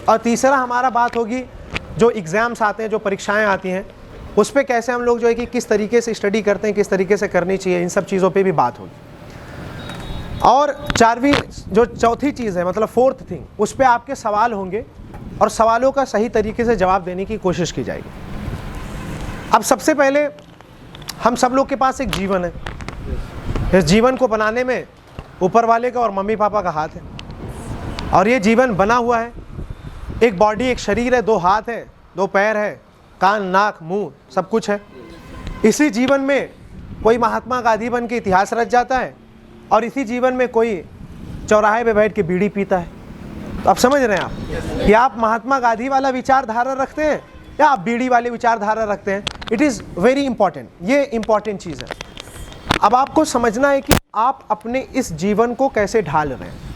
और तीसरा हमारा बात होगी जो एग्ज़ाम्स आते हैं, जो परीक्षाएं आती हैं, उस पर कैसे हम लोग जो है कि किस तरीके से स्टडी करते हैं, किस तरीके से करनी चाहिए, इन सब चीज़ों पे भी बात होगी। और चौथी चीज़ है, मतलब फोर्थ थिंग, उस पर आपके सवाल होंगे और सवालों का सही तरीके से जवाब देने की कोशिश की जाएगी। अब सबसे पहले हम सब लोग के पास एक जीवन है, इस जीवन को बनाने में ऊपर वाले का और मम्मी पापा का हाथ है। और ये जीवन बना हुआ है, एक बॉडी, एक शरीर है, 2 हाथ है, 2 पैर है, कान, नाक, मुंह, सब कुछ है। इसी जीवन में कोई महात्मा गांधी बन के इतिहास रच जाता है और इसी जीवन में कोई चौराहे पे बैठ के बीड़ी पीता है। तो आप समझ रहे हैं आप कि आप महात्मा गांधी वाला विचारधारा रखते हैं या आप बीड़ी वाले विचारधारा रखते हैं। इट इज़ वेरी इंपॉर्टेंट, ये इंपॉर्टेंट चीज़ है। अब आपको समझना है कि आप अपने इस जीवन को कैसे ढाल रहे हैं।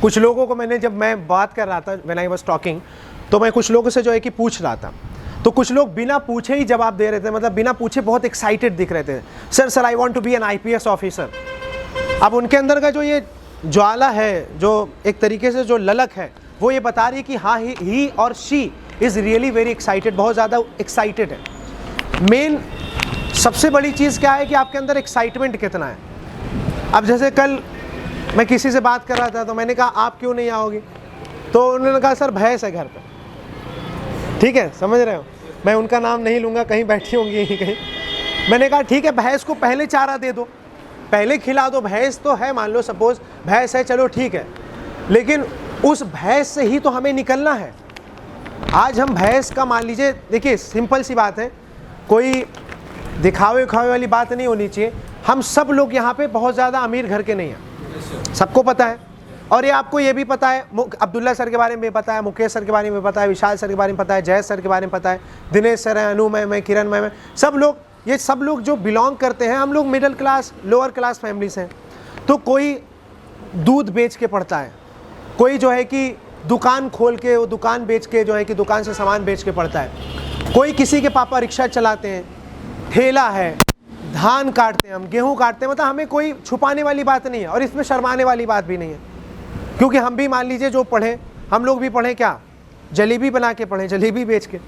कुछ लोगों को जब मैं बात कर रहा था, व्हेन आई वाज टॉकिंग, तो मैं कुछ लोगों से जो है कि पूछ रहा था, तो कुछ लोग बिना पूछे ही जवाब दे रहे थे, मतलब बिना पूछे बहुत एक्साइटेड दिख रहे थे। Sir I want to be an IPS officer. अब उनके अंदर का जो ये ज्वाला है, जो एक तरीके से जो ललक है, वो ये बता रही है कि हाँ, ही और she is really very excited, बहुत ज़्यादा एक्साइटेड है। मेन सबसे बड़ी चीज़ क्या है कि आपके अंदर एक्साइटमेंट कितना है। अब जैसे कल मैं किसी से बात कर रहा था, तो मैंने कहा आप क्यों नहीं आओगे, तो उन्होंने कहा सर भैंस है घर पे। ठीक है, समझ रहे हो, मैं उनका नाम नहीं लूँगा, कहीं बैठी होंगी यहीं कहीं। मैंने कहा ठीक है, भैंस को पहले चारा दे दो, पहले खिला दो। भैंस तो है, मान लो सपोज भैंस है, चलो ठीक है, लेकिन उस भैंस से ही तो हमें निकलना है। आज हम भैंस का मान लीजिए, देखिए सिंपल सी बात है, कोई दिखावे उखावे वाली बात नहीं होनी चाहिए। हम सब लोग यहाँ पे बहुत ज़्यादा अमीर घर के नहीं हैं, सबको पता है। और ये आपको ये भी पता है, अब्दुल्ला सर के बारे में पता है, मुकेश सर के बारे में पता है, विशाल सर के बारे में पता है, जय सर के बारे में पता है, दिनेश सर है, अनु मैं किरण मैं सब लोग, ये सब लोग जो बिलोंग करते हैं, हम लोग middle class, lower class family से हैं। तो कोई दूध बेच के पढ़ता है, कोई जो है कि दुकान खोल के, वो दुकान बेच के जो है कि दुकान से सामान बेच के पढ़ता है, कोई किसी के पापा रिक्शा चलाते हैं, ठेला है, धान काटते हैं, हम गेहूं काटते हैं। मतलब हमें कोई छुपाने वाली बात नहीं है और इसमें शर्माने वाली बात भी नहीं है, क्योंकि हम भी मान लीजिए जो पढ़े, हम लोग भी पढ़े क्या, जलेबी बना के पढ़े, जलेबी बेच के।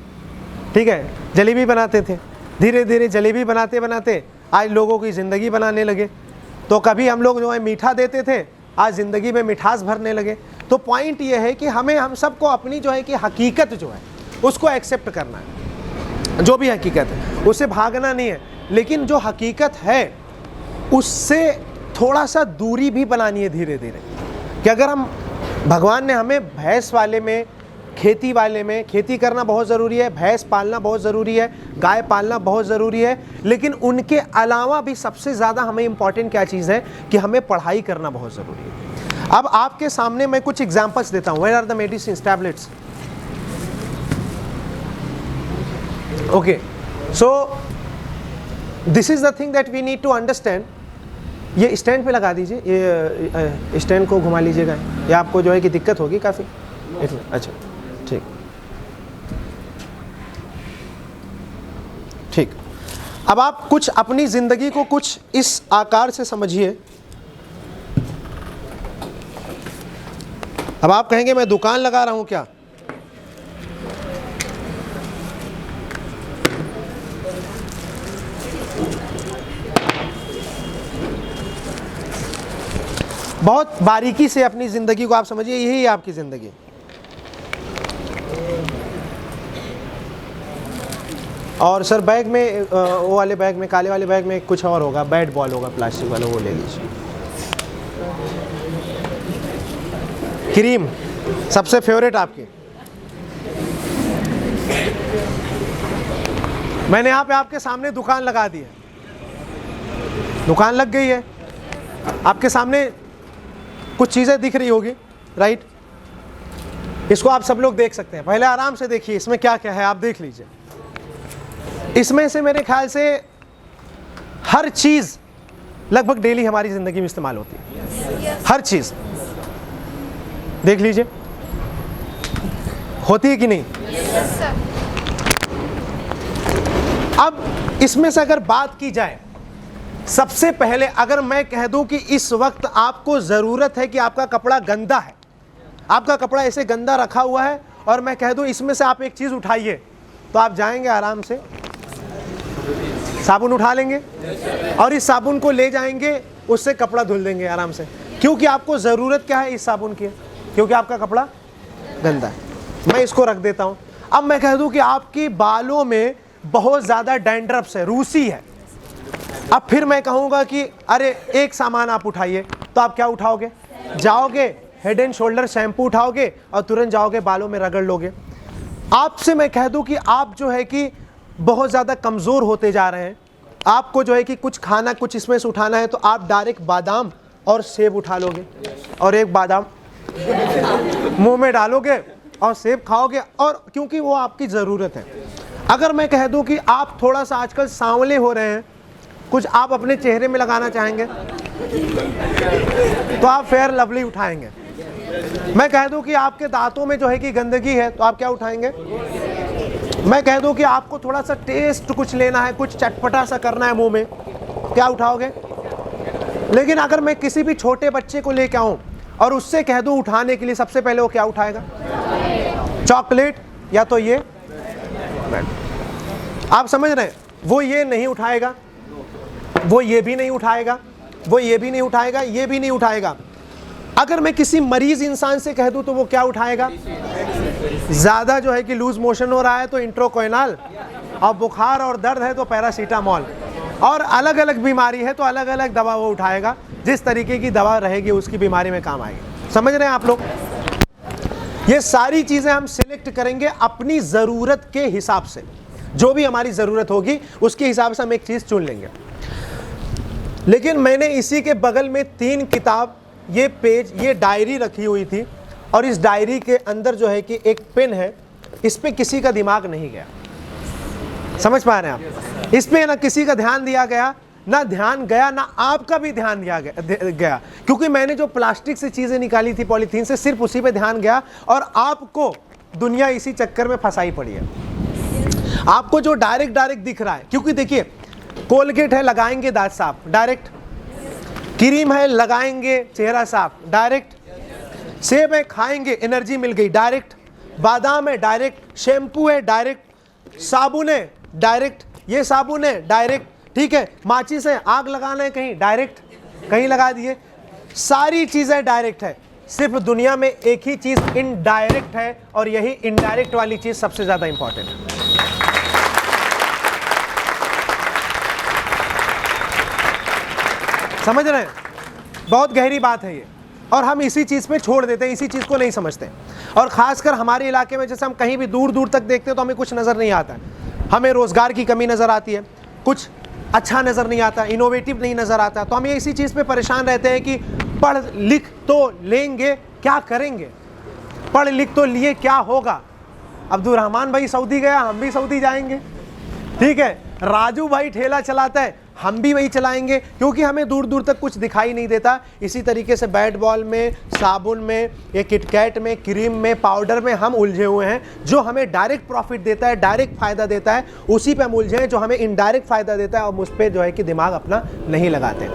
ठीक है, जलेबी बनाते थे, धीरे धीरे जलेबी बनाते बनाते आज लोगों की ज़िंदगी बनाने लगे। तो कभी हम लोग जो है मीठा देते थे, आज ज़िंदगी में मिठास भरने लगे। तो पॉइंट ये है कि हम सबको अपनी जो है कि हकीकत जो है उसको एक्सेप्ट करना है, जो भी हकीकत है उससे भागना नहीं है, लेकिन जो हकीकत है उससे थोड़ा सा दूरी भी बनानी है धीरे धीरे। कि अगर हम, भगवान ने हमें भैंस वाले में, खेती वाले में, खेती करना बहुत ज़रूरी है, भैंस पालना बहुत ज़रूरी है, गाय पालना बहुत ज़रूरी है, लेकिन उनके अलावा भी सबसे ज़्यादा हमें इम्पॉर्टेंट क्या चीज़ है कि हमें पढ़ाई करना बहुत ज़रूरी है। अब आपके सामने मैं कुछ एग्जाम्पल्स देता हूँ। Where are the medicine tablets? Okay, so this is the thing that we need to understand. ये स्टैंड पे लगा दीजिए, ये स्टैंड को घुमा लीजिएगा, या आपको जो है कि दिक्कत होगी काफ़ी। अच्छा, ठीक ठीक। अब आप कुछ अपनी ज़िंदगी को कुछ इस आकार से समझिए। अब आप कहेंगे मैं दुकान लगा रहा हूं क्या? बहुत बारीकी से अपनी ज़िंदगी को आप समझिए, यही है आपकी ज़िंदगी। और सर बैग में, वो वाले बैग में, काले वाले बैग में कुछ और होगा, बैट बॉल होगा प्लास्टिक वाला, वो ले लीजिए। क्रीम सबसे फेवरेट आपकी। मैंने यहाँ पे आपके सामने दुकान लगा दी है, दुकान लग गई है, आपके सामने कुछ चीज़ें दिख रही होगी, राइट? इसको आप सब लोग देख सकते हैं। पहले आराम से देखिए इसमें क्या क्या है, आप देख लीजिए। इसमें से मेरे ख्याल से हर चीज़ लगभग डेली हमारी ज़िंदगी में इस्तेमाल होती है, हर चीज़ देख लीजिए, होती है कि नहीं? अब इसमें से अगर बात की जाए, सबसे पहले अगर मैं कह दूं कि इस वक्त आपको ज़रूरत है कि आपका कपड़ा गंदा है, आपका कपड़ा ऐसे गंदा रखा हुआ है और मैं कह दूं इसमें से आप एक चीज़ उठाइए, तो आप जाएंगे आराम से साबुन उठा लेंगे और इस साबुन को ले जाएंगे, उससे कपड़ा धुल देंगे आराम से, क्योंकि आपको ज़रूरत क्या है इस साबुन की? क्योंकि आपका कपड़ा गंदा है। मैं इसको रख देता हूँ। अब मैं कह दूं कि आपके बालों में बहुत ज़्यादा डैंड्रफ्स है, रूसी है। अब फिर मैं कहूँगा कि अरे एक सामान आप उठाइए, तो आप क्या उठाओगे? जाओगे हेड एंड शोल्डर शैम्पू उठाओगे और तुरंत जाओगे बालों में रगड़ लोगे। आपसे मैं कह दूं कि आप जो है कि बहुत ज़्यादा कमज़ोर होते जा रहे हैं। आपको जो है कि कुछ खाना, कुछ इसमें से उठाना है, तो आप डायरेक्ट बादाम और सेब उठा लोगे और एक बादाम मुंह में डालोगे और सेब खाओगे, और क्योंकि वो आपकी ज़रूरत है। अगर मैं कह दूं कि आप थोड़ा सा आजकल सांवले हो रहे हैं, कुछ आप अपने चेहरे में लगाना चाहेंगे, तो आप फेयर लवली उठाएंगे। मैं कह दूं कि आपके दांतों में जो है कि गंदगी है, तो आप क्या उठाएंगे? मैं कह दूं कि आपको थोड़ा सा टेस्ट कुछ लेना है, कुछ चटपटा सा करना है मुंह में, क्या उठाओगे? लेकिन अगर मैं किसी भी छोटे बच्चे को लेके आऊं और उससे कह दूं उठाने के लिए, सबसे पहले वो क्या उठाएगा? चॉकलेट या तो ये। आप समझ रहे हैं? वो ये नहीं उठाएगा, वो ये भी नहीं उठाएगा, वो ये भी नहीं उठाएगा, ये भी नहीं उठाएगा। अगर मैं किसी मरीज इंसान से कह दूं तो वो क्या उठाएगा? ज़्यादा जो है कि लूज मोशन हो रहा है तो इंट्रोकोइनल, और बुखार और दर्द है तो पैरासीटामॉल, और अलग अलग बीमारी है तो अलग अलग दवा वो उठाएगा। जिस तरीके की दवा रहेगी उसकी बीमारी में काम आएगी। समझ रहे हैं आप लोग? ये सारी चीज़ें हम सिलेक्ट करेंगे अपनी ज़रूरत के हिसाब से। जो भी हमारी ज़रूरत होगी उसके हिसाब से हम एक चीज़ चुन लेंगे। लेकिन मैंने इसी के बगल में 3 किताब, ये पेज, ये डायरी रखी हुई थी, और इस डायरी के अंदर जो है कि एक पेन है, इस पे किसी का दिमाग नहीं गया। समझ पा रहे हैं आप? इस पे ना किसी का ध्यान दिया गया, ना ध्यान गया, ना आपका भी ध्यान दिया गया, क्योंकि मैंने जो प्लास्टिक से चीज़ें निकाली थी, पॉलीथीन से, सिर्फ उसी पे ध्यान गया, और आपको दुनिया इसी चक्कर में फंसाई पड़ी है। आपको जो डायरेक्ट दिख रहा है, क्योंकि देखिए कोलगेट है, लगाएंगे दांत साफ, डायरेक्ट। क्रीम है, लगाएंगे चेहरा साफ, डायरेक्ट। सेब है, खाएंगे एनर्जी मिल गई, डायरेक्ट। बादाम है, डायरेक्ट। शैम्पू है, डायरेक्ट। साबुन है, डायरेक्ट। ये साबुन है, डायरेक्ट। ठीक है, माचिस है, आग लगाना है कहीं, डायरेक्ट, कहीं लगा दिए। सारी चीज़ें डायरेक्ट है, सिर्फ दुनिया में एक ही चीज़ इनडायरेक्ट है, और यही इनडायरेक्ट वाली चीज़ सबसे ज़्यादा इंपॉर्टेंट है। समझ रहे हैं? बहुत गहरी बात है ये, और हम इसी चीज़ पे छोड़ देते हैं, इसी चीज़ को नहीं समझते। और ख़ासकर हमारे इलाके में, जैसे हम कहीं भी दूर दूर तक देखते हैं तो हमें कुछ नज़र नहीं आता है। हमें रोज़गार की कमी नज़र आती है, कुछ अच्छा नज़र नहीं आता, इनोवेटिव नहीं नज़र आता, तो हम ये इसी चीज़ पे परेशान रहते हैं कि पढ़ लिख तो लेंगे, क्या करेंगे? पढ़ लिख तो लिए, क्या होगा? अब्दुल रहमान भाई सऊदी गया, हम भी सऊदी जाएंगे। ठीक है, राजू भाई ठेला चलाता है, हम भी वही चलाएंगे, क्योंकि हमें दूर दूर तक कुछ दिखाई नहीं देता। इसी तरीके से बैट बॉल में, साबुन में, ये किटकैट में, क्रीम में, पाउडर में हम उलझे हुए हैं। जो हमें डायरेक्ट प्रॉफिट देता है, डायरेक्ट फ़ायदा देता है, उसी पे हम उलझे हैं। जो हमें इनडायरेक्ट फ़ायदा देता है, हम उस पर जो है कि दिमाग अपना नहीं लगाते।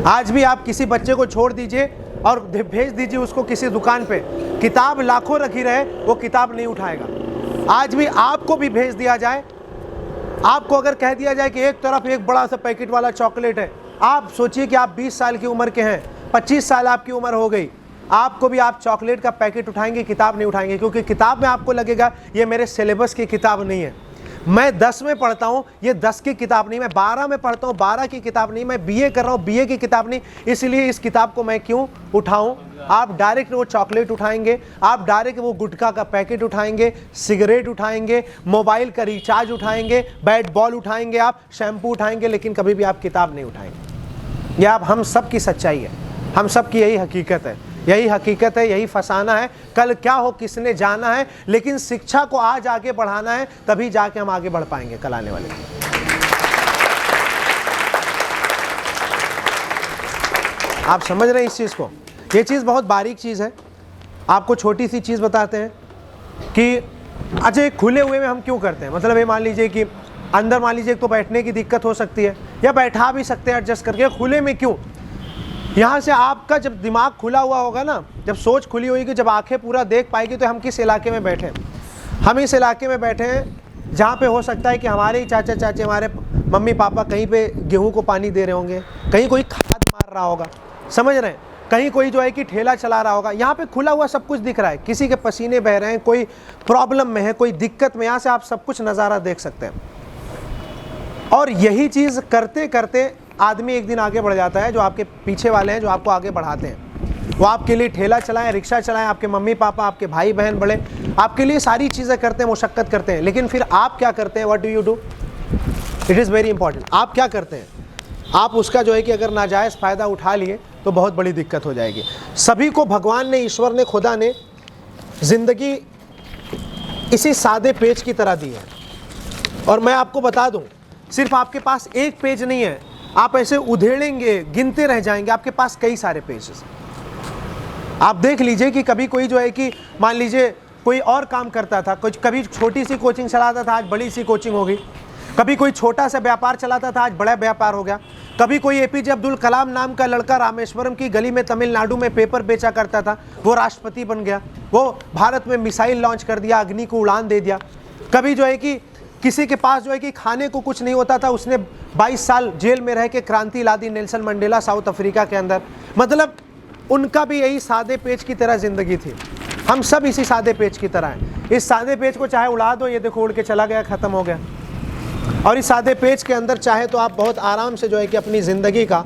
आज भी आप किसी बच्चे को छोड़ दीजिए और भेज दीजिए उसको किसी दुकान पे, किताब लाखों रखी रहे, वो किताब नहीं उठाएगा। आज भी आपको भी भेज दिया जाए, आपको अगर कह दिया जाए कि एक तरफ एक बड़ा सा पैकेट वाला चॉकलेट है, आप सोचिए कि आप 20 साल की उम्र के हैं, 25 साल आपकी उम्र हो गई, आपको भी आप चॉकलेट का पैकेट उठाएंगे, किताब नहीं उठाएंगे, क्योंकि किताब में आपको लगेगा ये मेरे सिलेबस की किताब नहीं है। मैं 10 में पढ़ता हूँ, ये 10 की किताब नहीं, मैं 12 में पढ़ता हूँ, 12 की किताब नहीं, मैं BA कर रहा हूँ, BA की किताब नहीं, इसलिए इस किताब को मैं क्यों उठाऊँ? आप डायरेक्ट वो चॉकलेट उठाएंगे, आप डायरेक्ट वो गुटखा का पैकेट उठाएंगे, सिगरेट उठाएंगे, मोबाइल का रिचार्ज उठाएंगे, बैट बॉल उठाएंगे, आप शैम्पू उठाएंगे, लेकिन कभी भी आप किताब नहीं उठाएंगे। यह आप हम सब की सच्चाई है, हम सब की यही हकीकत है, यही हकीकत है, यही फसाना है। कल क्या हो किसने जाना है, लेकिन शिक्षा को आज आगे बढ़ाना है, तभी जाके हम आगे बढ़ पाएंगे कल आने वाले। आप समझ रहे हैं इस चीज़ को? ये चीज़ बहुत बारीक चीज़ है। आपको छोटी सी चीज़ बताते हैं कि अच्छा खुले हुए में हम क्यों करते हैं। मतलब ये मान लीजिए कि अंदर मान लीजिए तो बैठने की दिक्कत हो सकती है, या बैठा भी सकते हैं एडजस्ट करके, खुले में क्यों? यहाँ से आपका जब दिमाग खुला हुआ होगा ना, जब सोच खुली होगी, जब आंखें पूरा देख पाएगी, तो हम किस इलाके में बैठे हैं? हम इस इलाके में बैठे हैं जहाँ पे हो सकता है कि हमारे ही चाचा चाची, हमारे मम्मी पापा कहीं पे गेहूं को पानी दे रहे होंगे, कहीं कोई खाद मार रहा होगा, समझ रहे हैं, कहीं कोई जो है कि ठेला चला रहा होगा। यहाँ पे खुला हुआ सब कुछ दिख रहा है, किसी के पसीने बह रहे हैं, कोई प्रॉब्लम में है, कोई दिक्कत में, यहाँ से आप सब कुछ नज़ारा देख सकते हैं। और यही चीज़ करते करते आदमी एक दिन आगे बढ़ जाता है। जो आपके पीछे वाले हैं, जो आपको आगे बढ़ाते हैं, वो आपके लिए ठेला चलाएं, रिक्शा चलाएं, आपके मम्मी पापा, आपके भाई बहन बड़े आपके लिए सारी चीज़ें करते हैं, मुशक्क़त करते हैं। लेकिन फिर आप क्या करते हैं? What do you do? It is very important. आप क्या करते हैं? आप उसका जो है कि अगर नाजायज़ फ़ायदा उठा लिए तो बहुत बड़ी दिक्कत हो जाएगी। सभी को भगवान ने, ईश्वर ने, खुदा ने ज़िंदगी इसी सादे पेज की तरह दी है। और मैं आपको बता दूं, सिर्फ आपके पास एक पेज नहीं है, आप ऐसे उधेड़ेंगे, गिनते रह जाएंगे, आपके पास कई सारे पेजेस। आप देख लीजिए कि कभी कोई जो है कि मान लीजिए कोई और काम करता था, कुछ कभी छोटी सी कोचिंग चलाता था, आज बड़ी सी कोचिंग हो गई। कभी कोई छोटा सा व्यापार चलाता था, आज बड़ा व्यापार हो गया। कभी कोई एपीजे अब्दुल कलाम नाम का लड़का रामेश्वरम की गली में तमिलनाडु में पेपर बेचा करता था, वो राष्ट्रपति बन गया, वो भारत में मिसाइल लॉन्च कर दिया, अग्नि को उड़ान दे दिया। कभी जो है कि किसी के पास जो है कि खाने को कुछ नहीं होता था, उसने 22 साल जेल में रह के क्रांति ला दी, नेल्सन मंडेला साउथ अफ्रीका के अंदर। मतलब उनका भी यही सादे पेज की तरह ज़िंदगी थी। हम सब इसी सादे पेज की तरह हैं। इस सादे पेज को चाहे उड़ा दो, ये देखो उड़ के चला गया, ख़त्म हो गया। और इस सादे पेज के अंदर चाहे तो आप बहुत आराम से जो है कि अपनी ज़िंदगी का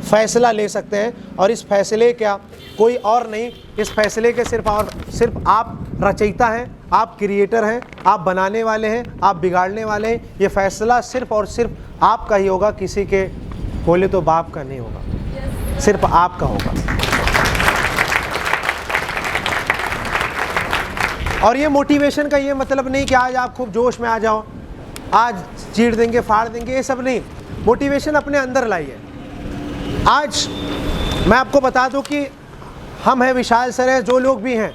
फ़ैसला ले सकते हैं। और इस फैसले का कोई और नहीं, इस फैसले के सिर्फ और सिर्फ आप रचयिता हैं, आप क्रिएटर हैं, आप बनाने वाले हैं, आप बिगाड़ने वाले हैं। ये फैसला सिर्फ और सिर्फ आपका ही होगा, किसी के बोले तो बाप का नहीं होगा, सिर्फ आपका होगा। और ये मोटिवेशन का ये मतलब नहीं कि आज आप खूब जोश में आ जाओ, आज चीर देंगे, फाड़ देंगे, ये सब नहीं। मोटिवेशन अपने अंदर लाइए। आज मैं आपको बता दूं कि हम हैं, विशाल सर है, जो लोग भी हैं,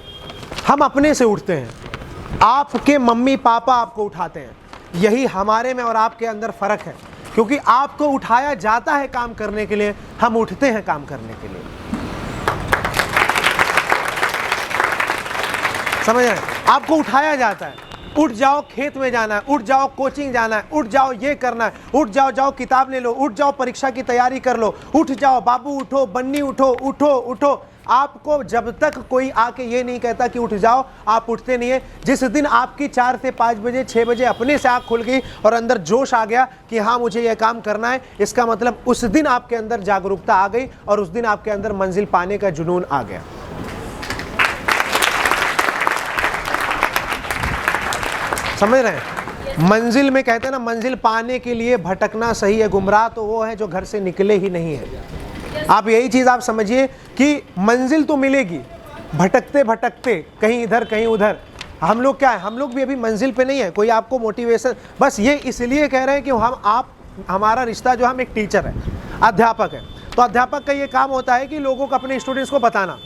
हम अपने से उठते हैं। आपके मम्मी पापा आपको उठाते हैं। यही हमारे में और आपके अंदर फ़र्क है, क्योंकि आपको उठाया जाता है काम करने के लिए, हम उठते हैं काम करने के लिए। समझ रहे हैं? आपको उठाया जाता है, उठ जाओ, खेत में जाना है, उठ जाओ, कोचिंग जाना है, उठ जाओ, ये करना है, उठ जाओ, जाओ किताब ले लो, उठ जाओ, परीक्षा की तैयारी कर लो, उठ जाओ बाबू, उठो बन्नी, उठो उठो उठो। आपको जब तक कोई आके ये नहीं कहता कि उठ जाओ, आप उठते नहीं है। जिस दिन आपकी 4 से 5 बजे 6 बजे अपने से आँख खुल गई और अंदर जोश आ गया कि हाँ मुझे यह काम करना है, इसका मतलब उस दिन आपके अंदर जागरूकता आ गई और उस दिन आपके अंदर मंजिल पाने का जुनून आ गया। समझ रहे हैं? मंजिल में कहते हैं ना, मंजिल पाने के लिए भटकना सही है, गुमराह तो वो है जो घर से निकले ही नहीं है। आप यही चीज़ आप समझिए कि मंजिल तो मिलेगी, भटकते भटकते कहीं इधर कहीं उधर। हम लोग क्या है, हम लोग भी अभी मंजिल पे नहीं है। कोई आपको मोटिवेशन, बस ये इसलिए कह रहे हैं कि हमारा रिश्ता जो, हम एक टीचर है, अध्यापक है, तो अध्यापक का ये काम होता है कि लोगों को, अपने स्टूडेंट्स को बताना,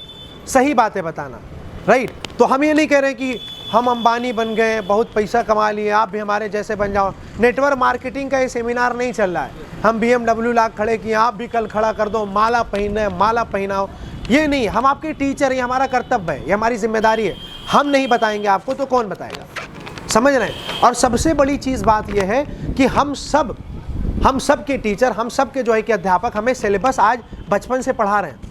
सही बातें बताना, राइट। तो हम ये नहीं कह रहे कि हम अंबानी बन गए, बहुत पैसा कमा लिए, आप भी हमारे जैसे बन जाओ। नेटवर्क मार्केटिंग का ये सेमिनार नहीं चल रहा है, हम BMW लाख खड़े किए, आप भी कल खड़ा कर दो, माला पहने, माला पहनाओ, ये नहीं। हम आपके टीचर, ये हमारा कर्तव्य है, ये हमारी जिम्मेदारी है। हम नहीं बताएंगे आपको तो कौन बताएगा? समझ रहे हैं? और सबसे बड़ी चीज़ बात यह है कि हम सब के टीचर, हम सब के जो है कि अध्यापक, हमें सिलेबस आज बचपन से पढ़ा रहे हैं।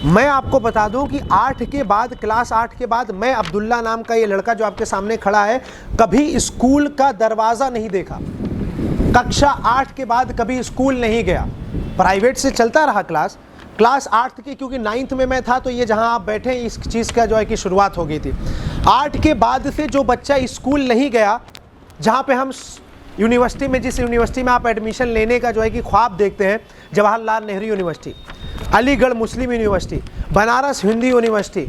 मैं आपको बता दूं कि 8 के बाद, क्लास 8 के बाद, मैं अब्दुल्ला नाम का ये लड़का जो आपके सामने खड़ा है, कभी स्कूल का दरवाज़ा नहीं देखा। कक्षा 8 के बाद कभी स्कूल नहीं गया, प्राइवेट से चलता रहा क्लास 8 की, क्योंकि 9th में मैं था, तो ये जहां आप बैठे इस चीज़ का जो है कि शुरुआत हो गई थी। 8 के बाद से जो बच्चा स्कूल नहीं गया, जहाँ पे हम यूनिवर्सिटी में, जिस यूनिवर्सिटी में आप एडमिशन लेने का जो है कि ख्वाब देखते हैं, Jawaharlal Nehru university, Aligarh Muslim university, Banaras Hindi university,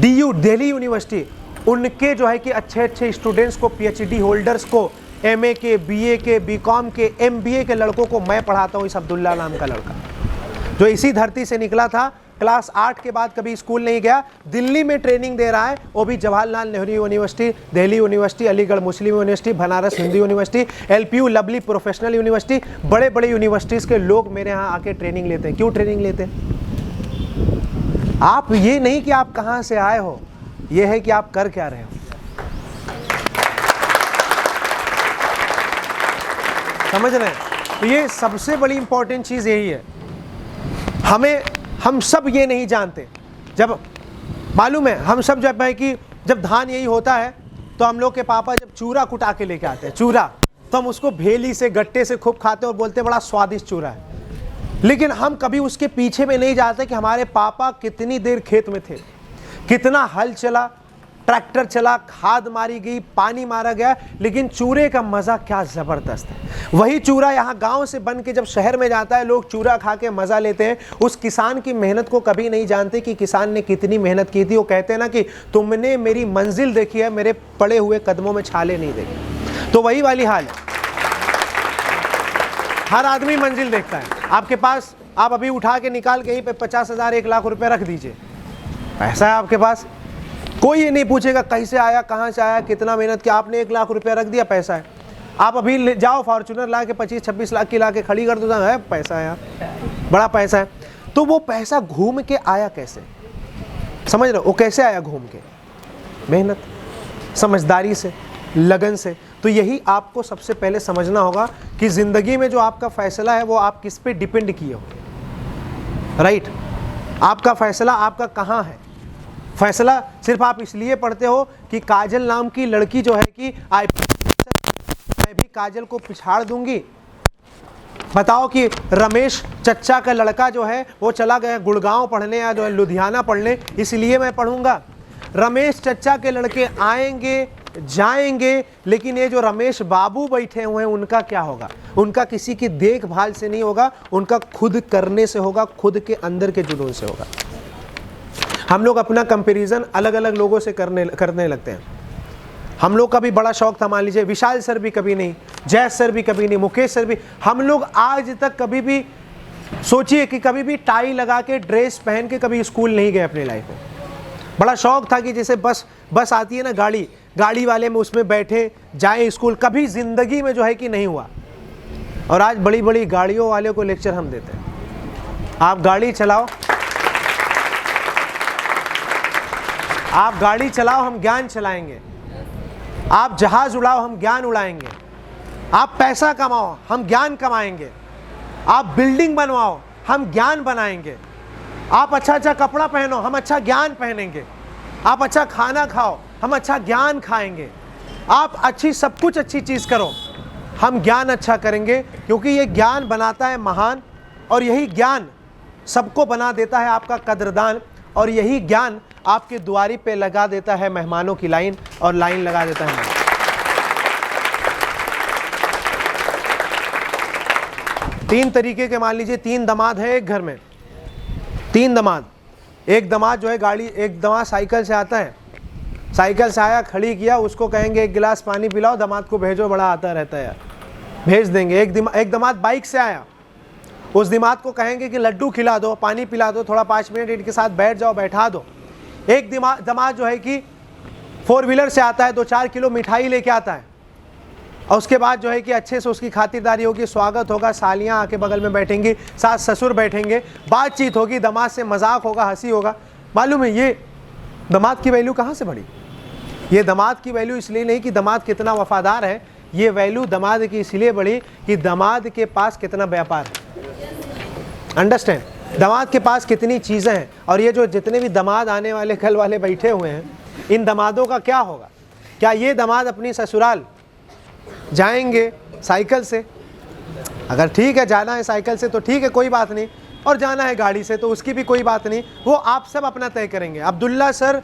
DU Delhi university, उनके जो है कि अच्छे अच्छे स्टूडेंट्स को, PhD होल्डर्स को, MA के, BA के, BCom के, MBA के लड़कों को मैं पढ़ाता हूँ। इस अब्दुल्ला नाम का लड़का जो इसी धरती से निकला था, क्लास 8 के बाद कभी स्कूल नहीं गया, दिल्ली में ट्रेनिंग दे रहा है, वो भी Jawaharlal Nehru university, Delhi university, Aligarh Muslim university, Banaras Hindu university, LPU lovely professional university, बड़े बड़े यूनिवर्सिटीज़ के लोग मेरे यहाँ आके ट्रेनिंग लेते हैं। क्यों ट्रेनिंग लेते हैं? आप ये नहीं कि आप कहाँ से आए हो, ये है कि आप कर क्या रहे हो। समझ रहे हैं? तो ये सबसे बड़ी इंपॉर्टेंट चीज़ यही है। हम सब ये नहीं जानते, जब मालूम है हम सब जब है कि जब धान यही होता है तो हम लोग के पापा जब चूरा कुटा के लेके आते हैं, चूरा, तो हम उसको भेली से गट्टे से खूब खाते हैं और बोलते हैं बड़ा स्वादिष्ट चूरा है। लेकिन हम कभी उसके पीछे में नहीं जाते कि हमारे पापा कितनी देर खेत में थे, कितना हल चला, ट्रैक्टर चला, खाद मारी गई, पानी मारा गया, लेकिन चूरे का मज़ा क्या ज़बरदस्त है। वही चूरा यहाँ गांव से बन के जब शहर में जाता है, लोग चूरा खा के मज़ा लेते हैं। उस किसान की मेहनत को कभी नहीं जानते कि किसान ने कितनी मेहनत की थी। वो कहते हैं ना कि तुमने मेरी मंजिल देखी है, मेरे पड़े हुए कदमों में छाले नहीं देखे। तो वही वाली हाल है, हर आदमी मंजिल देखता है। आपके पास, आप अभी उठा के निकाल के यहीं पे 50,000 1 लाख रुपए रख दीजिए, पैसा है आपके पास, कोई ये नहीं पूछेगा कैसे आया, कहाँ से आया, कितना मेहनत किया। आपने 1 लाख रुपया रख दिया, पैसा है। आप अभी जाओ फॉर्चूनर ला के 25-26 लाख की ला के खड़ी कर दो, है पैसा है यार, बड़ा पैसा है। तो वो पैसा घूम के आया कैसे? समझ रहे हो? वो कैसे आया घूम के? मेहनत, समझदारी से, लगन से। तो यही आपको सबसे पहले समझना होगा कि ज़िंदगी में जो आपका फ़ैसला है वो आप किस पे डिपेंड किए हो। राइट? आपका फ़ैसला आपका कहाँ है? फैसला सिर्फ आप इसलिए पढ़ते हो कि काजल नाम की लड़की जो है कि मैं भी काजल को पिछाड़ दूंगी। बताओ कि रमेश चच्चा का लड़का जो है वो चला गया गुड़गांव पढ़ने या जो है लुधियाना पढ़ने, इसलिए मैं पढ़ूंगा। रमेश चच्चा के लड़के आएंगे जाएंगे, लेकिन ये जो रमेश बाबू बैठे हुए हैं उनका क्या होगा? उनका किसी की देखभाल से नहीं होगा, उनका खुद करने से होगा, खुद के अंदर के जुनून से होगा। हम लोग अपना कंपैरिजन अलग अलग लोगों से करने लगते हैं। हम लोग का भी बड़ा शौक था, मान लीजिए विशाल सर भी कभी नहीं, जय सर भी कभी नहीं, मुकेश सर भी, हम लोग आज तक कभी भी सोचिए कि कभी भी टाई लगा के ड्रेस पहन के कभी स्कूल नहीं गए अपनी लाइफ में। बड़ा शौक था कि जैसे बस आती है ना, गाड़ी वाले में उसमें बैठे जाए स्कूल, कभी ज़िंदगी में जो है कि नहीं हुआ। और आज बड़ी बड़ी गाड़ियों वाले को लेक्चर हम देते हैं। आप गाड़ी चलाओ, आप गाड़ी चलाओ, हम ज्ञान चलाएंगे। आप जहाज उड़ाओ, हम ज्ञान उड़ाएंगे। आप पैसा कमाओ, हम ज्ञान कमाएंगे। आप बिल्डिंग बनवाओ, हम ज्ञान बनाएंगे। आप अच्छा अच्छा कपड़ा पहनो, हम अच्छा ज्ञान पहनेंगे। आप अच्छा खाना खाओ, हम अच्छा ज्ञान खाएंगे। आप सब कुछ अच्छी चीज़ करो, हम ज्ञान अच्छा करेंगे, क्योंकि ये ज्ञान बनाता है महान, और यही ज्ञान सबको बना देता है आपका कदरदान, और यही ज्ञान आपके दुआरी पे लगा देता है मेहमानों की लाइन, और लाइन लगा देता है। तीन तरीके के, मान लीजिए 3 दामाद हैं एक घर में, 3 दामाद। एक दामाद जो है एक दामाद साइकिल से आता है, साइकिल से आया, खड़ी किया, उसको कहेंगे 1 गिलास पानी पिलाओ, दामाद को भेजो, बड़ा आता रहता है यार, भेज देंगे। एक दामाद बाइक से आया, उस दामाद को कहेंगे कि लड्डू खिला दो, पानी पिला दो, थोड़ा 5 मिनट इनके साथ बैठ जाओ, बैठा दो। एक दामाद जो है कि 4 व्हीलर से आता है, 2-4 किलो मिठाई लेके आता है, और उसके बाद जो है कि अच्छे से उसकी खातिरदारी होगी, स्वागत होगा, सालियाँ आके बगल में बैठेंगी, सास ससुर बैठेंगे, बातचीत होगी, दामाद से मजाक होगा, हंसी होगा। मालूम है ये दामाद की वैल्यू कहाँ से बढ़ी? ये दामाद की वैल्यू इसलिए नहीं कि दामाद कितना वफादार है, ये वैल्यू दामाद की इसलिए बढ़ी कि दामाद के पास कितना व्यापार है। अंडरस्टैंड? दामाद के पास कितनी चीज़ें हैं। और ये जो जितने भी दामाद आने वाले कल वाले बैठे हुए हैं, इन दामादों का क्या होगा? क्या ये दामाद अपनी ससुराल जाएंगे साइकिल से? अगर ठीक है जाना है साइकिल से तो ठीक है, कोई बात नहीं, और जाना है गाड़ी से तो उसकी भी कोई बात नहीं, वो आप सब अपना तय करेंगे। अब्दुल्ला सर,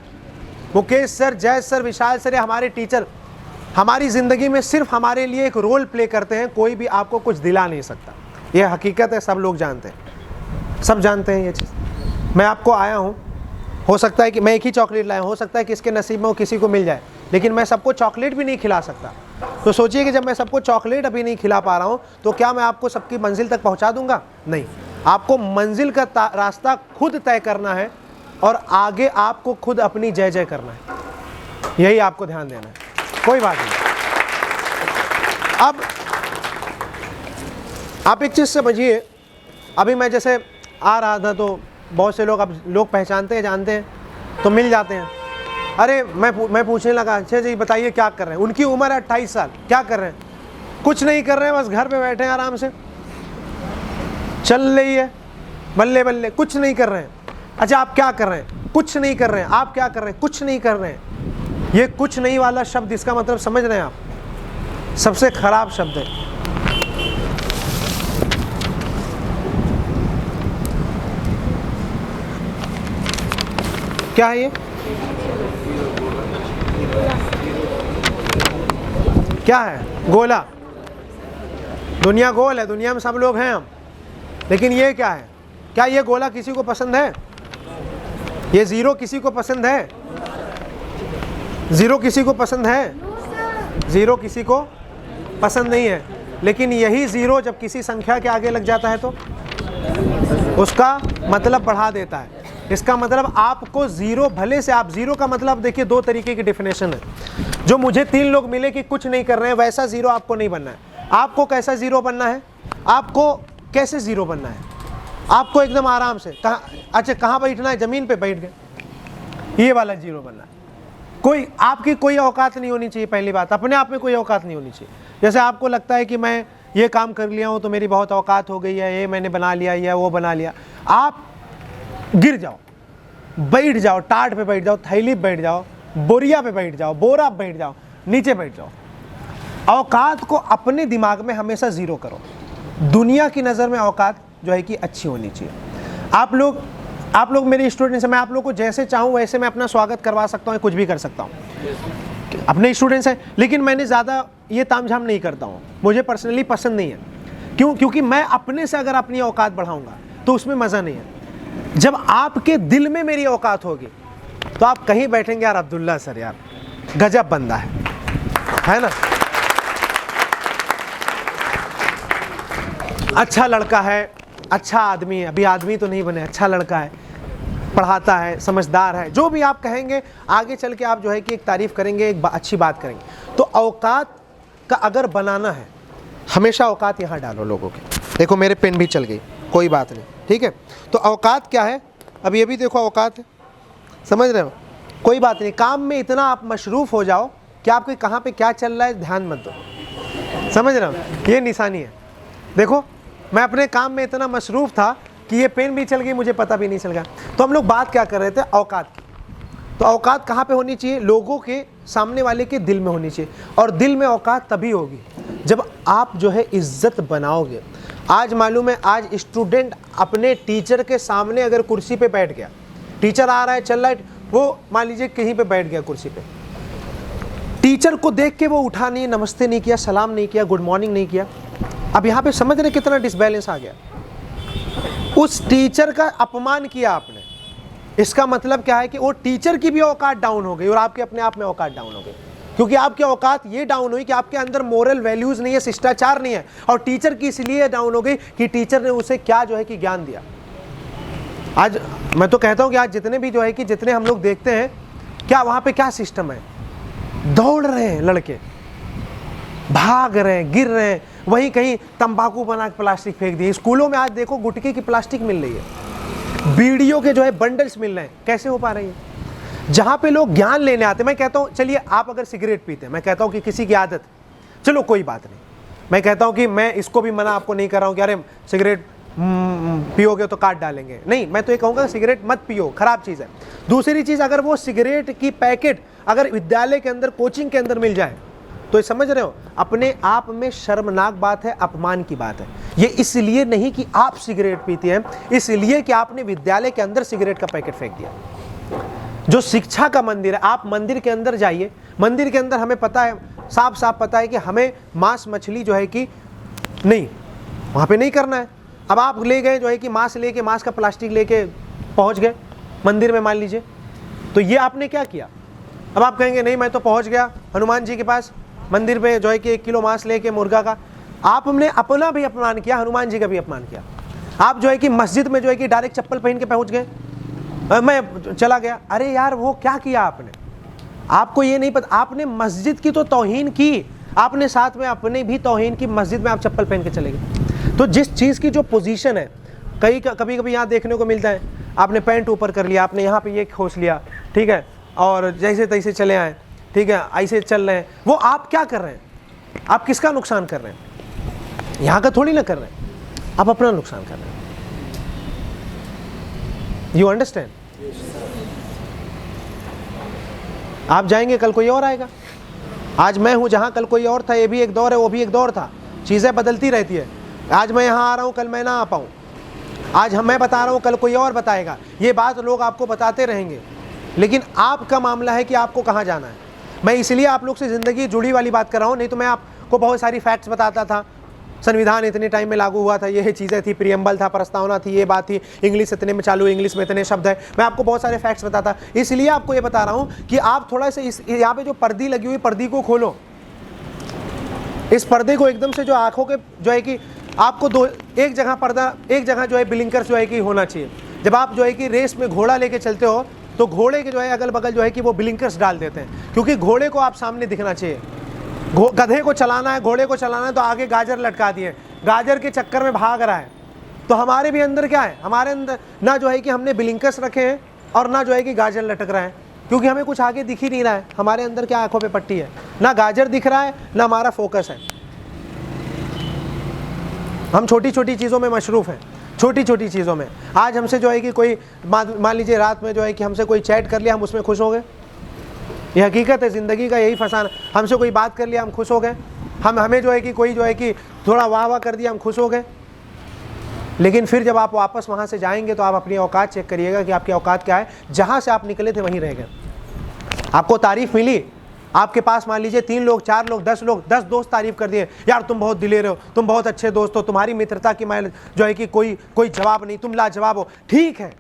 मुकेश सर, जय सर, विशाल सर, हमारे टीचर हमारी ज़िंदगी में सिर्फ हमारे लिए एक रोल प्ले करते हैं, कोई भी आपको कुछ दिला नहीं सकता। ये हकीकत है, सब लोग जानते हैं, सब जानते हैं ये चीज़। मैं आपको आया हूँ, हो सकता है कि मैं एक ही चॉकलेट लाया, हो सकता है कि इसके नसीब में वो किसी को मिल जाए, लेकिन मैं सबको चॉकलेट भी नहीं खिला सकता। तो सोचिए कि जब मैं सबको चॉकलेट अभी नहीं खिला पा रहा हूँ तो क्या मैं आपको सबकी मंजिल तक पहुँचा दूँगा? नहीं। आपको मंजिल का रास्ता खुद तय करना है और आगे आपको खुद अपनी जय जय करना है, यही आपको ध्यान देना है, कोई बात नहीं। अब आप एक चीज़ समझिए, अभी मैं जैसे आ रहा था तो बहुत से लोग, अब लोग पहचानते हैं, जानते हैं, तो मिल जाते हैं। अरे मैं पूछने लगा, अच्छा जी बताइए क्या कर रहे हैं। उनकी उम्र है 28 साल, क्या कर रहे हैं? कुछ नहीं कर रहे हैं, बस घर पे बैठे हैं आराम से, चल रही है बल्ले बल्ले, कुछ नहीं कर रहे हैं। अच्छा आप क्या कर रहे हैं? कुछ नहीं कर रहे हैं। आप क्या कर रहे हैं? कुछ नहीं कर रहे हैं। ये कुछ नहीं वाला शब्द, इसका मतलब समझ रहे हैं आप? सबसे खराब शब्द है। क्या है ये? क्या है? गोला। दुनिया गोल है, दुनिया में सब लोग हैं हम, लेकिन ये क्या है? क्या ये गोला किसी को पसंद है? ये जीरो किसी को पसंद है? जीरो किसी को पसंद है? जीरो किसी को पसंद नहीं है। लेकिन यही जीरो जब किसी संख्या के आगे लग जाता है तो उसका मतलब बढ़ा देता है। इसका मतलब आपको जीरो, भले से आप जीरो का मतलब देखिए, दो तरीके की डेफिनेशन है। जो मुझे 3 लोग मिले कि कुछ नहीं कर रहे हैं, वैसा जीरो आपको नहीं बनना है। आपको कैसा जीरो बनना है? आपको कैसे जीरो बनना है? आपको एकदम आराम से, अच्छा कहाँ बैठना है? ज़मीन पे बैठ गए, ये वाला जीरो बनना है। कोई आपकी कोई औकात नहीं होनी चाहिए। पहली बात, अपने आप में कोई औकात नहीं होनी चाहिए। जैसे आपको लगता है कि मैं ये काम कर लिया हूँ तो मेरी बहुत औकात हो गई है, ये मैंने बना लिया, या वो बना लिया। आप गिर जाओ, बैठ जाओ, टाट पे बैठ जाओ, थैली पे बैठ जाओ, बोरिया पे बैठ जाओ, बोरा पे बैठ जाओ, नीचे बैठ जाओ। औकात को अपने दिमाग में हमेशा ज़ीरो करो। दुनिया की नज़र में औकात जो है कि अच्छी होनी चाहिए। आप लोग मेरे स्टूडेंट्स हैं, मैं आप लोग को जैसे चाहूँ वैसे मैं अपना स्वागत करवा सकता हूँ, कुछ भी कर सकता हूँ, अपने स्टूडेंट्स हैं। लेकिन मैंने ज़्यादा ये तामझाम नहीं करता हूँ, मुझे पर्सनली पसंद नहीं है। क्यों? क्योंकि मैं अपने से अगर अपनी औकात बढ़ाऊँगा तो उसमें मज़ा नहीं है। जब आपके दिल में मेरी औकात होगी तो आप कहीं बैठेंगे, यार अब्दुल्ला सर यार गजब बंदा है ना, अच्छा लड़का है, अच्छा आदमी है, अभी आदमी तो नहीं बने, अच्छा लड़का है, पढ़ाता है, समझदार है, जो भी आप कहेंगे आगे चल के आप जो है कि एक तारीफ़ करेंगे, एक अच्छी बात करेंगे। तो औकात का अगर बनाना है, हमेशा औकात यहाँ डालो लोगों के। देखो मेरे पेन भी चल गई, कोई बात नहीं, ठीक है। तो औकात क्या है? अब ये भी देखो औकात है, समझ रहे हो? कोई बात नहीं, काम में इतना आप मशरूफ़ हो जाओ कि आपके कहाँ पे क्या चल रहा है ध्यान मत दो, समझ रहे हो? ये निशानी है। देखो मैं अपने काम में इतना मशरूफ़ था कि ये पेन भी चल गई, मुझे पता भी नहीं चल गया। तो हम लोग बात क्या कर रहे थे? औकात की। तो औकात कहाँ पे होनी चाहिए? लोगों के, सामने वाले के दिल में होनी चाहिए। और दिल में औकात तभी होगी जब आप जो है इज्जत बनाओगे। आज मालूम है, आज स्टूडेंट अपने टीचर के सामने अगर कुर्सी पे बैठ गया, टीचर आ रहा है, चल रहा है, वो मान लीजिए कहीं पे बैठ गया कुर्सी पे, टीचर को देख के वो उठा नहीं, नमस्ते नहीं किया, सलाम नहीं किया, गुड मॉर्निंग नहीं किया। अब यहाँ पे समझ रहे कितना डिसबैलेंस आ गया। उस टीचर का अपमान किया आपने, इसका मतलब क्या है कि वो टीचर की भी औकात डाउन हो गई और आपके अपने आप में औकात डाउन हो गई। क्योंकि आपकी औकात ये डाउन हुई कि आपके अंदर मोरल वैल्यूज़ नहीं है, शिष्टाचार नहीं है। और टीचर की इसलिए डाउन हो गई कि टीचर ने उसे क्या जो है कि ज्ञान दिया। आज मैं तो कहता हूँ कि आज जितने भी जो है कि जितने हम लोग देखते हैं, क्या वहाँ पे क्या सिस्टम है? दौड़ रहे हैं लड़के, भाग रहे हैं, गिर रहे हैं, वहीं कहीं तंबाकू बना के प्लास्टिक फेंक दिए। स्कूलों में आज देखो गुटखे की प्लास्टिक मिल रही है, बीड़ियों के जो है बंडल्स मिल रहे हैं। कैसे हो पा रही है? जहाँ पे लोग ज्ञान लेने आते हैं। मैं कहता हूँ चलिए आप अगर सिगरेट पीते हैं, मैं कहता हूँ कि किसी की आदत, चलो कोई बात नहीं, मैं कहता हूँ कि मैं इसको भी मना आपको नहीं कर रहा हूँ कि अरे सिगरेट पियोगे तो काट डालेंगे, नहीं, मैं तो ये कहूँगा सिगरेट मत पियो, खराब चीज़ है। दूसरी चीज़, अगर वो सिगरेट की पैकेट अगर विद्यालय के अंदर, कोचिंग के अंदर मिल जाए तो ये समझ रहे हो, अपने आप में शर्मनाक बात है, अपमान की बात है। ये इसलिए नहीं कि आप सिगरेट पीते हैं, इसलिए कि आपने विद्यालय के अंदर सिगरेट का पैकेट फेंक दिया। जो शिक्षा का मंदिर है, आप मंदिर के अंदर जाइए, मंदिर के अंदर हमें पता है, साफ साफ पता है कि हमें मांस मछली जो है कि नहीं, वहाँ पे नहीं करना है। अब आप ले गए जो है कि मांस लेके, मांस का प्लास्टिक लेके पहुँच गए मंदिर में, मान लीजिए, तो ये आपने क्या किया? अब आप कहेंगे नहीं, मैं तो पहुँच गया हनुमान जी के पास, मंदिर पे जो है कि 1 किलो मांस लेके मुर्गा का। आपने अपना भी अपमान किया, हनुमान जी का भी अपमान किया। आप जो है कि मस्जिद में जो है कि डायरेक्ट चप्पल पहन के पहुंच गए, मैं चला गया, अरे यार वो क्या किया आपने, आपको ये नहीं पता, आपने मस्जिद की तो तौहीन की, आपने साथ में अपने भी तौहीन की, मस्जिद में आप चप्पल पहन के चले गए। तो जिस चीज़ की जो पोजीशन है, कभी कभी यहाँ देखने को मिलता है, आपने पैंट ऊपर कर लिया, आपने यहाँ पे ये खोस लिया, ठीक है, और जैसे तैसे चले आए, ठीक है, ऐसे चल रहे हैं, वो आप क्या कर रहे हैं, आप किसका नुकसान कर रहे हैं, यहाँ का थोड़ी ना कर रहे हैं, आप अपना नुकसान कर रहे हैं। You understand? आप जाएंगे, कल कोई और आएगा। आज मैं हूं जहां कल कोई और था, ये भी एक दौर है, वो भी एक दौर था, चीज़ें बदलती रहती है। आज मैं यहाँ आ रहा हूँ, कल मैं ना आ पाऊँ, आज मैं बता रहा हूँ, कल कोई और बताएगा, ये बात लोग आपको बताते रहेंगे, लेकिन आपका मामला है कि आपको कहाँ जाना है। मैं इसलिए आप लोग से ज़िंदगी जुड़ी वाली बात कर रहा हूँ, नहीं तो मैं आपको बहुत सारी फैक्ट्स बताता था, संविधान इतने टाइम में लागू हुआ था, ये चीज़ें थी, प्रियम्बल था, प्रस्तावना थी, ये बात थी, इंग्लिश इतने में चालू, इंग्लिश में इतने शब्द है, मैं आपको बहुत सारे फैक्ट्स बताता। इसलिए आपको ये बता रहा हूँ कि आप थोड़ा सा इस यहाँ पे जो पर्दी लगी हुई, पर्दी को खोलो, इस पर्दे को एकदम से, जो आँखों के जो है कि आपको एक जगह पर्दा, एक जगह जो है ब्लिंकर्स जो है कि होना चाहिए। जब आप जो है कि रेस में घोड़ा लेके चलते हो तो घोड़े के जो है अगल बगल जो है कि वो ब्लिंकर्स डाल देते हैं, क्योंकि घोड़े को आप सामने दिखना चाहिए। गधे को चलाना है, घोड़े को चलाना है, तो आगे गाजर लटका दिए, गाजर के चक्कर में भाग रहा है। तो हमारे भी अंदर क्या है, हमारे अंदर ना जो है कि हमने ब्लिंकर्स रखे हैं और ना जो है कि गाजर लटक रहा है, क्योंकि हमें कुछ आगे दिख ही नहीं रहा है। हमारे अंदर क्या आंखों पे पट्टी है, ना गाजर दिख रहा है, ना हमारा फोकस है। हम छोटी छोटी चीज़ों में मशरूफ़ हैं, छोटी छोटी चीज़ों में। आज हमसे जो है कि कोई मान लीजिए रात में जो है कि हमसे कोई चैट कर लिया, हम उसमें खुश हो गए, ये हकीकत है ज़िंदगी का, यही फसाना। हमसे कोई बात कर लिया, हम खुश हो गए, हमें जो है कि कोई जो है कि थोड़ा वाह वाह कर दिया, हम खुश हो गए। लेकिन फिर जब आप वापस वहाँ से जाएंगे तो आप अपनी औकात चेक करिएगा कि आपकी औकात क्या है। जहाँ से आप निकले थे वहीं रह गए। आपको तारीफ़ मिली, आपके पास मान लीजिए 3 लोग, 4 लोग, 10 दोस्त तारीफ़ कर दिए, यार तुम बहुत दिलेर हो, तुम बहुत अच्छे दोस्त हो, तुम्हारी मित्रता की मैं जो है कि कोई जवाब नहीं, तुम लाजवाब हो। ठीक है,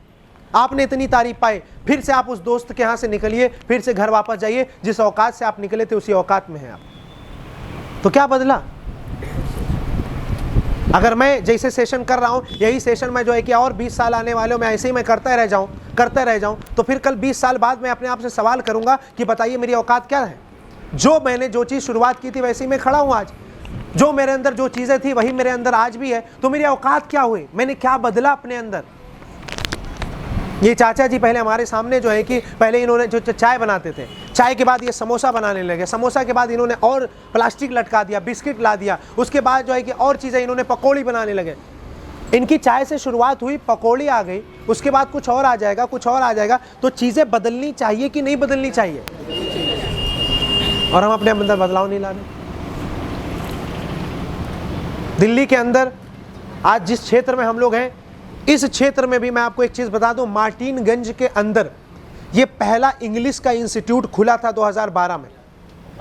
आपने इतनी तारीफ पाई, फिर से आप उस दोस्त के यहाँ से निकलिए, फिर से घर वापस जाइए, जिस औकात से आप निकले थे उसी औकात में हैं आप। तो क्या बदला? अगर मैं जैसे सेशन कर रहा हूँ, यही सेशन मैं जो है कि और 20 साल आने वाले हो, मैं ऐसे ही मैं करता रह जाऊँ, तो फिर कल 20 साल बाद मैं अपने आप से सवाल करूँगा कि बताइए मेरी औकात क्या है। मैंने जो चीज़ शुरुआत की थी वैसे ही मैं खड़ा हूँ आज, जो मेरे अंदर जो चीज़ें थी वही मेरे अंदर आज भी है, तो मेरी औकात क्या हुई, मैंने क्या बदला अपने अंदर। ये चाचा जी पहले हमारे सामने जो है कि पहले इन्होंने जो चाय बनाते थे, चाय के बाद ये समोसा बनाने लगे, समोसा के बाद इन्होंने और प्लास्टिक लटका दिया, बिस्किट ला दिया, उसके बाद जो है कि और चीज़ें इन्होंने पकौड़ी बनाने लगे। इनकी चाय से शुरुआत हुई, पकौड़ी आ गई, उसके बाद कुछ और आ जाएगा, कुछ और आ जाएगा। तो चीज़ें बदलनी चाहिए कि नहीं बदलनी चाहिए? और हम अपने अंदर बदलाव नहीं ला रहे। दिल्ली के अंदर आज जिस क्षेत्र में हम लोग हैं, इस क्षेत्र में भी मैं आपको एक चीज़ बता दूं, मार्टिनगंज के अंदर ये पहला इंग्लिश का इंस्टीट्यूट खुला था 2012 में,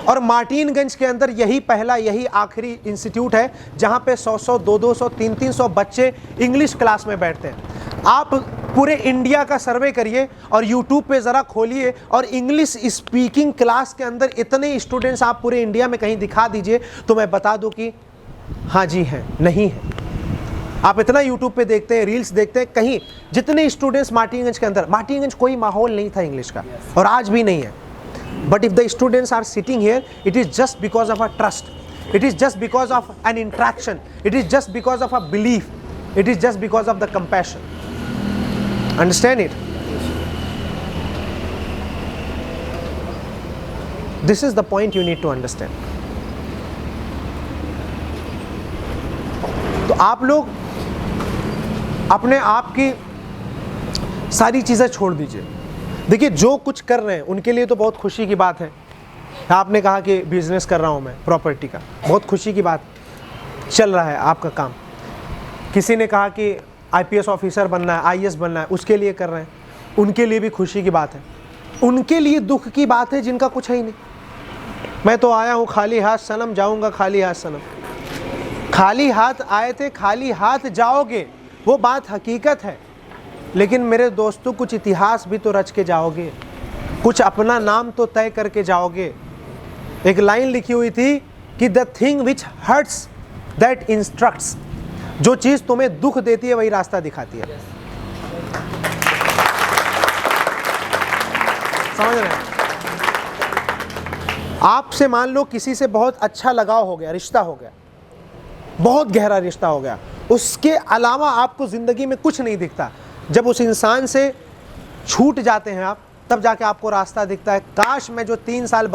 और मार्टिनगंज के अंदर यही पहला, यही आखिरी इंस्टीट्यूट है जहां पे 100-100, 200-200, 300-300 बच्चे इंग्लिश क्लास में बैठते हैं। आप पूरे इंडिया का सर्वे करिए और यूट्यूब पे ज़रा खोलिए और इंग्लिश स्पीकिंग क्लास के अंदर इतने स्टूडेंट्स आप पूरे इंडिया में कहीं दिखा दीजिए तो मैं बता दूं कि हाँ जी हैं, नहीं है। आप इतना यूट्यूब पे देखते हैं, रील्स देखते हैं, कहीं जितने स्टूडेंट्स मार्टिनगंज के अंदर, मार्टिनगंज कोई माहौल नहीं था इंग्लिश का और आज भी नहीं है। But if the students are sitting here, it is just because of a trust, it is just because of an interaction, it is just because of a belief, it is just because of the compassion. Understand it? This is the point you need to understand. तो आप लोग अपने आप की सारी चीज़ें छोड़ दीजिए। देखिए, जो कुछ कर रहे हैं उनके लिए तो बहुत खुशी की बात है। आपने कहा कि बिजनेस कर रहा हूँ मैं प्रॉपर्टी का, बहुत खुशी की बात, चल रहा है आपका काम। किसी ने कहा कि आईपीएस ऑफिसर बनना है, आईएएस बनना है, उसके लिए कर रहे हैं, उनके लिए भी खुशी की बात है। उनके लिए दुख की बात है जिनका कुछ है ही नहीं। मैं तो आया हूँ खाली हाथ सनम, जाऊँगा खाली हाथ सनम। खाली हाथ आए थे, खाली हाथ जाओगे, वो बात हकीकत है। लेकिन मेरे दोस्तों, कुछ इतिहास भी तो रच के जाओगे, कुछ अपना नाम तो तय करके जाओगे। एक लाइन लिखी हुई थी कि the thing which hurts that instructs, जो चीज़ तुम्हें दुख देती है वही रास्ता दिखाती है। समझ रहे हैं? आपसे मान लो किसी से बहुत अच्छा लगाव हो गया, रिश्ता हो गया, बहुत गहरा रिश्ता हो गया, उसके अलावा आपको ज़िंदगी में कुछ नहीं दिखता। जब उस इंसान से छूट जाते हैं आप, तब जाके आपको रास्ता दिखता है, काश मैं जो 3 साल